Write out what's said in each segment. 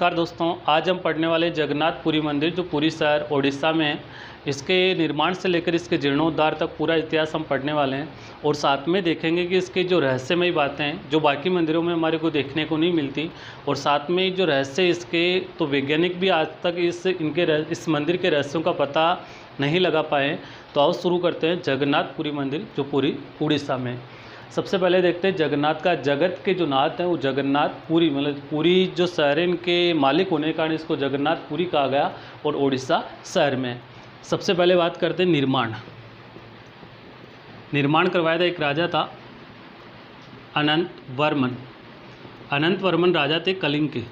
नमस्कार दोस्तों, आज हम पढ़ने वाले जगन्नाथ पुरी मंदिर जो पुरी शहर ओडिशा में है। इसके निर्माण से लेकर इसके जीर्णोद्धार तक पूरा इतिहास हम पढ़ने वाले हैं और साथ में देखेंगे कि इसके जो रहस्यमयी बातें हैं जो बाकी मंदिरों में हमारे को देखने को नहीं मिलती, और साथ में जो रहस्य इसके तो वैज्ञानिक भी आज तक इस मंदिर के रहस्यों का पता नहीं लगा पाए। तो आओ शुरू करते हैं जगन्नाथ पुरी मंदिर जो पुरी उड़ीसा में। सबसे पहले देखते हैं जगन्नाथ का, जगत के जो नाथ हैं वो जगन्नाथ पुरी, मतलब पुरी जो शहर है इनके मालिक होने के कारण इसको जगन्नाथ पुरी कहा गया और ओडिशा शहर में। सबसे पहले बात करते हैं निर्माण करवाया था एक राजा था अनंत वर्मन राजा थे कलिंग के।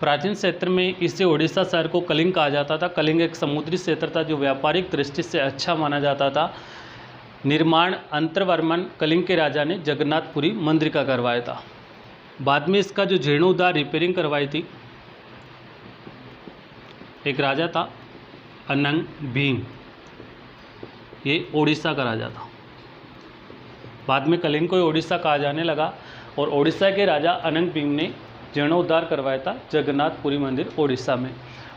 प्राचीन क्षेत्र में इसे ओडिशा शहर को कलिंग कहा जाता था। कलिंग एक समुद्री क्षेत्र था जो व्यापारिक दृष्टि से अच्छा माना जाता था। निर्माण अंतरवर्मन कलिंग के राजा ने जगन्नाथपुरी मंदिर का करवाया था। बाद में इसका जो जीर्णोद्धार रिपेयरिंग करवाई थी एक राजा था अनंग भीम, ये ओडिशा का राजा था। बाद में कलिंग को ओडिशा कहा जाने लगा और ओडिशा के राजा अनंग भीम ने जीर्णोद्धार करवाया था जगन्नाथपुरी मंदिर ओडिशा में।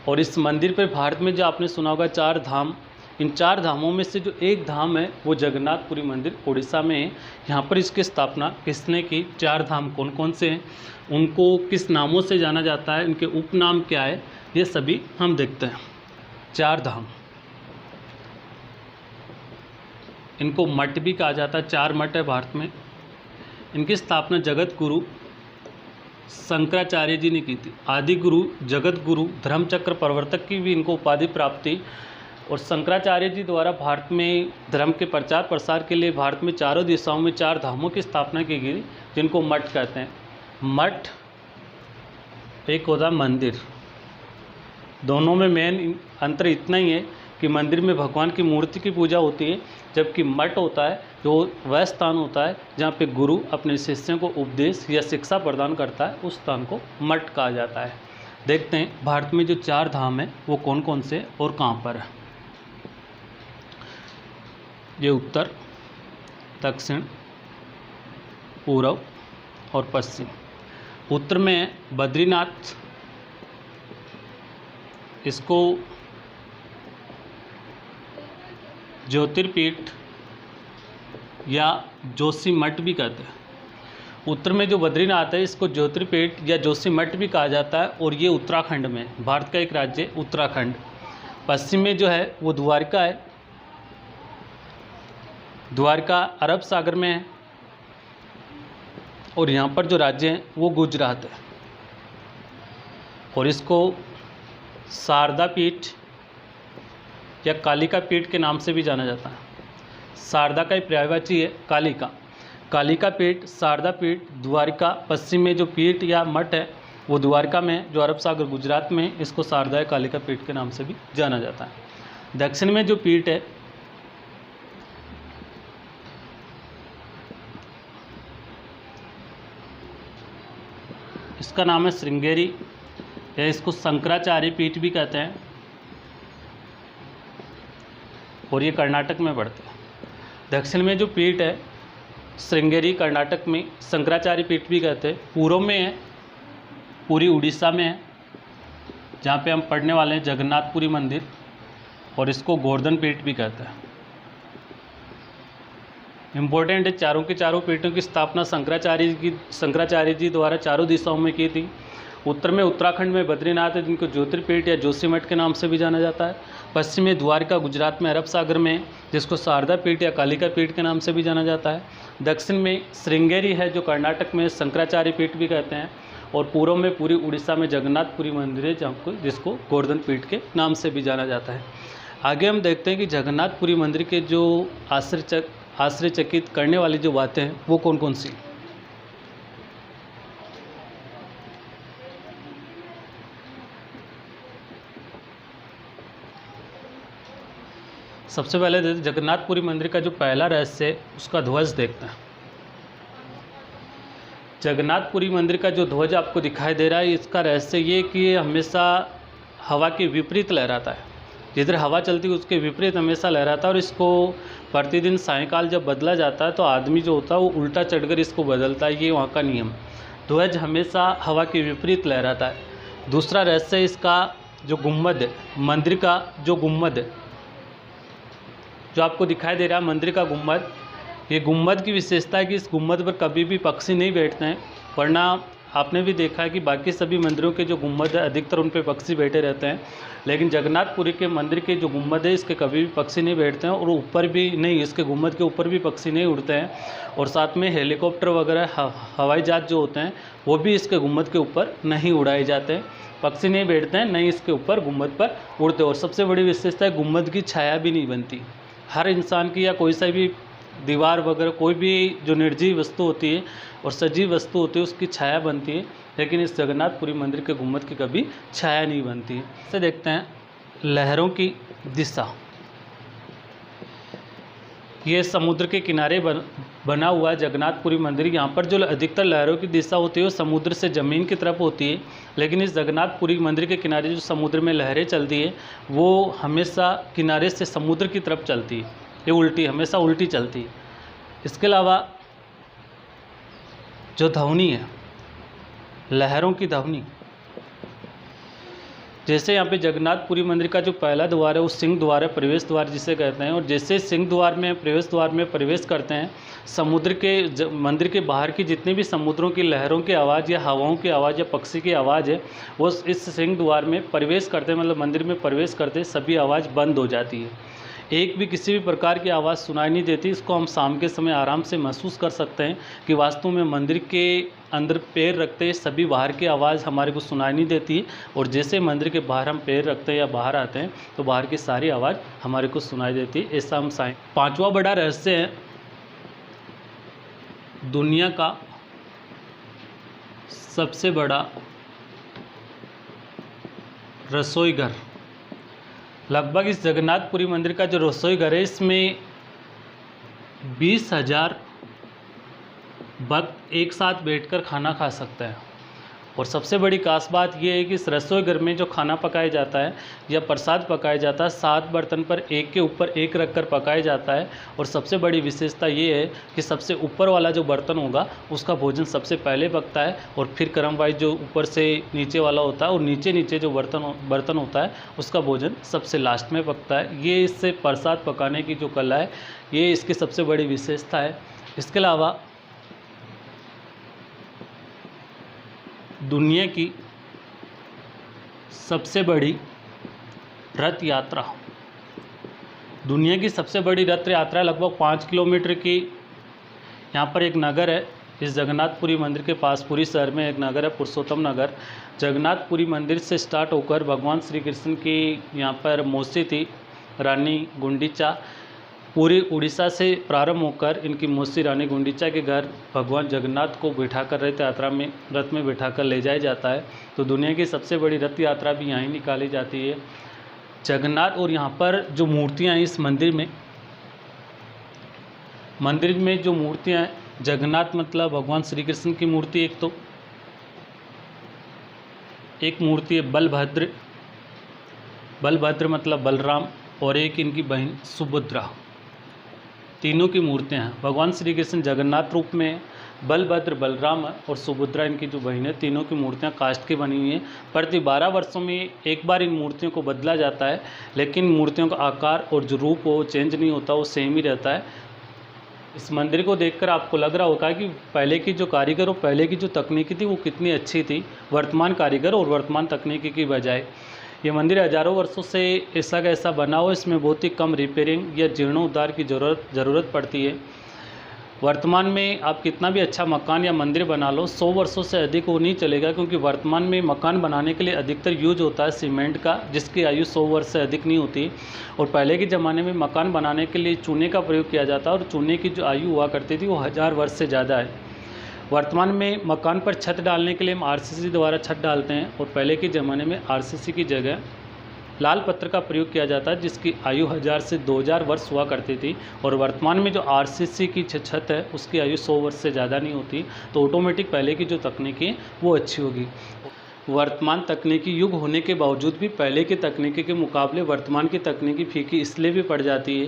और इस मंदिर पर भारत में जो आपने सुना होगा 4 धाम, इन 4 धामों में से जो एक धाम है वो जगन्नाथपुरी मंदिर ओडिशा में है। यहाँ पर इसकी स्थापना किसने की, 4 धाम कौन कौन से हैं, उनको किस नामों से जाना जाता है, इनके उपनाम क्या है, ये सभी हम देखते हैं। 4 धाम, इनको मठ भी कहा जाता है। 4 मठ है भारत में। इनकी स्थापना जगत गुरु शंकराचार्य जी ने की थी। आदि गुरु, जगत गुरु, धर्मचक्र प्रवर्तक की भी इनको उपाधि प्राप्त थी। और शंकराचार्य जी द्वारा भारत में धर्म के प्रचार प्रसार के लिए भारत में चारों दिशाओं में 4 धामों की स्थापना की गई जिनको मठ कहते हैं। मठ एक होता है मंदिर, दोनों में मेन अंतर इतना ही है कि मंदिर में भगवान की मूर्ति की पूजा होती है, जबकि मठ होता है जो वह स्थान होता है जहाँ पे गुरु अपने शिष्यों को उपदेश या शिक्षा प्रदान करता है, उस स्थान को मठ कहा जाता है। देखते हैं भारत में जो 4 धाम है वो कौन कौन से और कहाँ पर है। ये उत्तर, दक्षिण, पूर्व और पश्चिम। उत्तर में बद्रीनाथ, इसको ज्योतिर्पीठ या जोशी मठ भी कहते हैं। उत्तर में जो बद्रीनाथ है इसको ज्योतिर्पीठ या जोशी मठ भी कहा जाता है और ये उत्तराखंड में, भारत का एक राज्य उत्तराखंड। पश्चिम में जो है वो द्वारका है। द्वारका अरब सागर में है और यहाँ पर जो राज्य है वो गुजरात है। और इसको शारदा पीठ या कालिका पीठ के नाम से भी जाना जाता है। शारदा का ही पर्यायवाची है कालिका। कालिका पीठ, शारदा पीठ, द्वारका। पश्चिम में जो पीठ या मठ है वो द्वारका में जो अरब सागर गुजरात में, इसको शारदा या कालिका पीठ के नाम से भी जाना जाता है। दक्षिण में जो पीठ है इसका नाम है श्रृंगेरी या इसको शंकराचार्य पीठ भी कहते हैं और ये कर्नाटक में पड़ते हैं। दक्षिण में जो पीठ है श्रृंगेरी कर्नाटक में, शंकराचार्य पीठ भी कहते हैं। पूर्व में है पुरी उड़ीसा में है जहाँ पे हम पढ़ने वाले हैं जगन्नाथपुरी मंदिर, और इसको गोवर्धन पीठ भी कहते हैं। इम्पोर्टेंट है, चारों के चारों पीठों की स्थापना शंकराचार्य जी द्वारा चारों दिशाओं में की थी। उत्तर में उत्तराखंड में बद्रीनाथ है जिनको ज्योतिर्पीठ या जोशीमठ के नाम से भी जाना जाता है। पश्चिम में द्वारका गुजरात में अरब सागर में, जिसको शारदा पीठ या कालिका पीठ के नाम से भी जाना जाता है। दक्षिण में श्रृंगेरी है जो कर्नाटक में शंकराचार्य पीठ भी कहते हैं। और पूर्व में पूरी उड़ीसा में जगन्नाथपुरी मंदिर है जिसको गोवर्धन पीठ के नाम से भी जाना जाता है। आगे हम देखते हैं कि जगन्नाथपुरी मंदिर के जो आश्चर्यचकित करने वाली जो बातें हैं वो कौन कौन सी। सबसे पहले जगन्नाथपुरी मंदिर का जो पहला रहस्य है उसका ध्वज देखते हैं। जगन्नाथपुरी मंदिर का जो ध्वज आपको दिखाई दे रहा है, इसका रहस्य ये कि ये हमेशा हवा के विपरीत लहराता है। जिधर हवा चलती है उसके विपरीत हमेशा लहराता है और इसको प्रतिदिन सायंकाल जब बदला जाता है तो आदमी जो होता है वो उल्टा चढ़कर इसको बदलता है। ये वहाँ का नियम। ध्वज हमेशा हवा के विपरीत लहराता है। दूसरा रहस्य इसका जो गुम्बद है, मंदिर का जो गुम्बद है, जो आपको दिखाई दे रहा है मंदिर का गुम्बद, ये गुम्बद की विशेषता है कि इस गुम्बद पर कभी भी पक्षी नहीं बैठते हैं। वरना आपने भी देखा है कि बाकी सभी मंदिरों के जो गुम्बद है अधिकतर उन पर पक्षी बैठे रहते हैं, लेकिन जगन्नाथपुरी के मंदिर के जो गुम्बद है इसके कभी भी पक्षी नहीं बैठते हैं और ऊपर भी नहीं, इसके गुम्बद के ऊपर भी पक्षी नहीं उड़ते हैं। और साथ में हेलीकॉप्टर वगैरह हवाई जहाज जो होते हैं वो भी इसके गुम्बद के ऊपर नहीं उड़ाए जाते हैं। पक्षी नहीं बैठते हैं, नहीं इसके ऊपर गुम्बद पर उड़ते। और सबसे बड़ी विशेषता है गुम्बद की छाया भी नहीं बनती। हर इंसान की या कोई सा भी दीवार वगैरह कोई भी जो निर्जीव वस्तु होती है और सजीव वस्तु होती है उसकी छाया बनती है, लेकिन इस जगन्नाथपुरी मंदिर के गुम्बद की कभी छाया नहीं बनती है। इसे देखते हैं लहरों की दिशा। ये समुद्र के किनारे बना हुआ है जगन्नाथपुरी मंदिर। यहाँ पर जो अधिकतर लहरों की दिशा होती है वो समुद्र से ज़मीन की तरफ होती है, लेकिन इस जगन्नाथपुरी मंदिर के किनारे जो समुद्र में लहरें चलती है वो हमेशा किनारे से समुद्र की तरफ चलती है। ये उल्टी, हमेशा उल्टी चलती है। इसके अलावा जो ध्वनि है, लहरों की ध्वनि, जैसे यहाँ पे जगन्नाथपुरी मंदिर का जो पहला द्वार है वो सिंह द्वार है, प्रवेश द्वार जिसे कहते हैं। और जैसे सिंह द्वार में प्रवेश द्वार में प्रवेश करते हैं, समुद्र के मंदिर के बाहर की जितनी भी समुद्रों की लहरों की आवाज़ या हवाओं की आवाज़ या पक्षी की आवाज़ है वो इस सिंह द्वार में प्रवेश करते हैं, मतलब मंदिर में प्रवेश करते सभी आवाज़ बंद हो जाती है। एक भी किसी भी प्रकार की आवाज़ सुनाई नहीं देती। इसको हम शाम के समय आराम से महसूस कर सकते हैं कि वास्तव में मंदिर के अंदर पैर रखते सभी बाहर की आवाज़ हमारे को सुनाई नहीं देती, और जैसे मंदिर के बाहर हम पैर रखते हैं या बाहर आते हैं तो बाहर की सारी आवाज़ हमारे को सुनाई देती है। ऐसा हम पांचवा बड़ा रहस्य है दुनिया का सबसे बड़ा रसोई घर। लगभग इस जगन्नाथपुरी मंदिर का जो रसोई घर है इसमें 20,000 भक्त एक साथ बैठकर खाना खा सकते हैं। और सबसे बड़ी खास बात यह है कि इस रसोई घर में जो खाना पकाया जाता है या प्रसाद पकाया जाता है 7 बर्तन पर एक के ऊपर एक रखकर पकाया जाता है। और सबसे बड़ी विशेषता ये है कि सबसे ऊपर वाला जो बर्तन होगा उसका भोजन सबसे पहले पकता है, और फिर क्रम वाइज जो ऊपर से नीचे वाला होता है और नीचे नीचे जो बर्तन होता है उसका भोजन सबसे लास्ट में पकता है। ये इससे प्रसाद पकाने की जो कला है ये इसकी सबसे बड़ी विशेषता है। इसके अलावा दुनिया की सबसे बड़ी रथ यात्रा, दुनिया की सबसे बड़ी रथ यात्रा लगभग 5 किलोमीटर की। यहाँ पर एक नगर है इस जगन्नाथपुरी मंदिर के पास, पुरी शहर में एक नगर है पुरुषोत्तम नगर। जगन्नाथपुरी मंदिर से स्टार्ट होकर भगवान श्री कृष्ण की यहाँ पर मौसी थी रानी गुंडीचा। पूरी उड़ीसा से प्रारंभ होकर इनकी मौसी रानी गुंडीचा के घर भगवान जगन्नाथ को बिठा कर रथ यात्रा में रथ में बिठाकर ले जाया जाता है। तो दुनिया की सबसे बड़ी रथ यात्रा भी यहाँ ही निकाली जाती है जगन्नाथ। और यहाँ पर जो मूर्तियाँ हैं इस मंदिर में जो मूर्तियाँ हैं, जगन्नाथ मतलब भगवान श्री कृष्ण की मूर्ति एक मूर्ति है बलभद्र मतलब बलराम, और एक इनकी बहन सुभद्रा। तीनों की मूर्तियां हैं। भगवान श्री कृष्ण जगन्नाथ रूप में, बलभद्र बलराम और सुभद्रा इनकी जो बहन है, तीनों की मूर्तियां काष्ठ की बनी हुई हैं। प्रति 12 वर्षों में एक बार इन मूर्तियों को बदला जाता है, लेकिन मूर्तियों का आकार और जो रूप वो चेंज नहीं होता, वो सेम ही रहता है। इस मंदिर को देखकर आपको लग रहा होगा कि पहले की जो कारीगर और पहले की जो तकनीकी थी वो कितनी अच्छी थी वर्तमान कारीगर और वर्तमान तकनीकी की बजाय। ये मंदिर हज़ारों वर्षों से ऐसा का ऐसा बना हो, इसमें बहुत ही कम रिपेयरिंग या जीर्णोद्धार की ज़रूरत पड़ती है। वर्तमान में आप कितना भी अच्छा मकान या मंदिर बना लो, 100 वर्षों से अधिक वो नहीं चलेगा, क्योंकि वर्तमान में मकान बनाने के लिए अधिकतर यूज होता है सीमेंट का, जिसकी आयु 100 वर्ष से अधिक नहीं होती। और पहले के ज़माने में मकान बनाने के लिए चूने का प्रयोग किया जाता है, और चूने की जो आयु हुआ करती थी वो 1000 वर्ष से ज़्यादा है। वर्तमान में मकान पर छत डालने के लिए हम आरसीसी द्वारा छत डालते हैं, और पहले के ज़माने में आरसीसी की जगह लाल पत्थर का प्रयोग किया जाता है, जिसकी आयु 1000 से 2000 वर्ष हुआ करती थी। और वर्तमान में जो आरसीसी की छत है उसकी आयु 100 वर्ष से ज़्यादा नहीं होती। तो ऑटोमेटिक पहले की जो तकनीकी है वो अच्छी होगी। वर्तमान तकनीकी युग होने के बावजूद भी पहले की तकनीकी के मुकाबले वर्तमान की तकनीकी फीकी इसलिए भी पड़ जाती है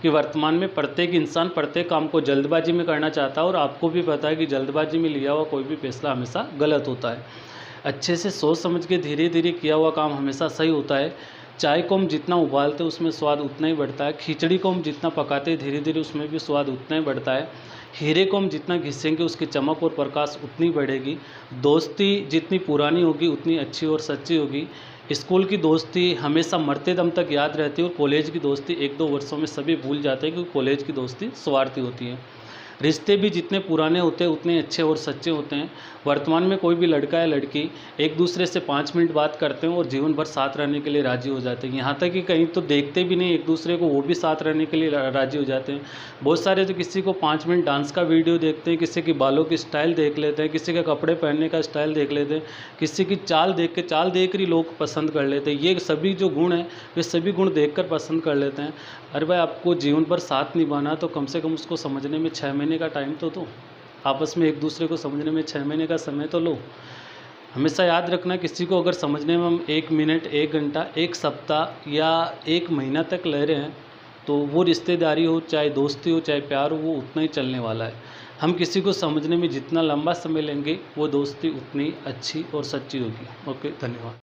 कि वर्तमान में प्रत्येक इंसान प्रत्येक काम को जल्दबाजी में करना चाहता है, और आपको भी पता है कि जल्दबाजी में लिया हुआ कोई भी फैसला हमेशा गलत होता है। अच्छे से सोच समझ के धीरे धीरे किया हुआ काम हमेशा सही होता है। चाय को हम जितना उबालते हैं उसमें स्वाद उतना ही बढ़ता है, खिचड़ी को हम जितना पकाते हैं धीरे धीरे उसमें भी स्वाद उतना ही बढ़ता है, हीरे को हम जितना घिसेंगे उसकी चमक और प्रकाश उतनी बढ़ेगी, दोस्ती जितनी पुरानी होगी उतनी अच्छी और सच्ची होगी। स्कूल की दोस्ती हमेशा मरते दम तक याद रहती है, और कॉलेज की दोस्ती 1-2 वर्षों में सभी भूल जाते हैं, क्योंकि कॉलेज की दोस्ती स्वार्थी होती है। रिश्ते भी जितने पुराने होते हैं उतने अच्छे और सच्चे होते हैं। वर्तमान में कोई भी लड़का या लड़की एक दूसरे से 5 मिनट बात करते हैं और जीवन भर साथ रहने के लिए राज़ी हो जाते हैं। यहाँ तक कि कहीं तो देखते भी नहीं एक दूसरे को, वो भी साथ रहने के लिए राज़ी हो जाते हैं। बहुत सारे तो किसी को 5 मिनट डांस का वीडियो देखते हैं, किसी की बालों की स्टाइल देख लेते हैं, किसी के कपड़े पहनने का स्टाइल देख लेते हैं, किसी की चाल देख कर ही लोग पसंद कर लेते हैं। ये सभी जो गुण हैं वे सभी गुण देखकर पसंद कर लेते हैं। अरे भाई, आपको जीवन भर साथ निभाना तो कम से कम उसको समझने में 6 महीने का टाइम तो दो। आपस में एक दूसरे को समझने में 6 महीने का समय तो लो। हमेशा याद रखना, किसी को अगर समझने में हम 1 मिनट, 1 घंटा, 1 सप्ताह या 1 महीना तक ले रहे हैं तो वो रिश्तेदारी हो, चाहे दोस्ती हो, चाहे प्यार हो, वो उतना ही चलने वाला है। हम किसी को समझने में जितना लंबा समय लेंगे वो दोस्ती उतनी अच्छी और सच्ची होगी। ओके, धन्यवाद।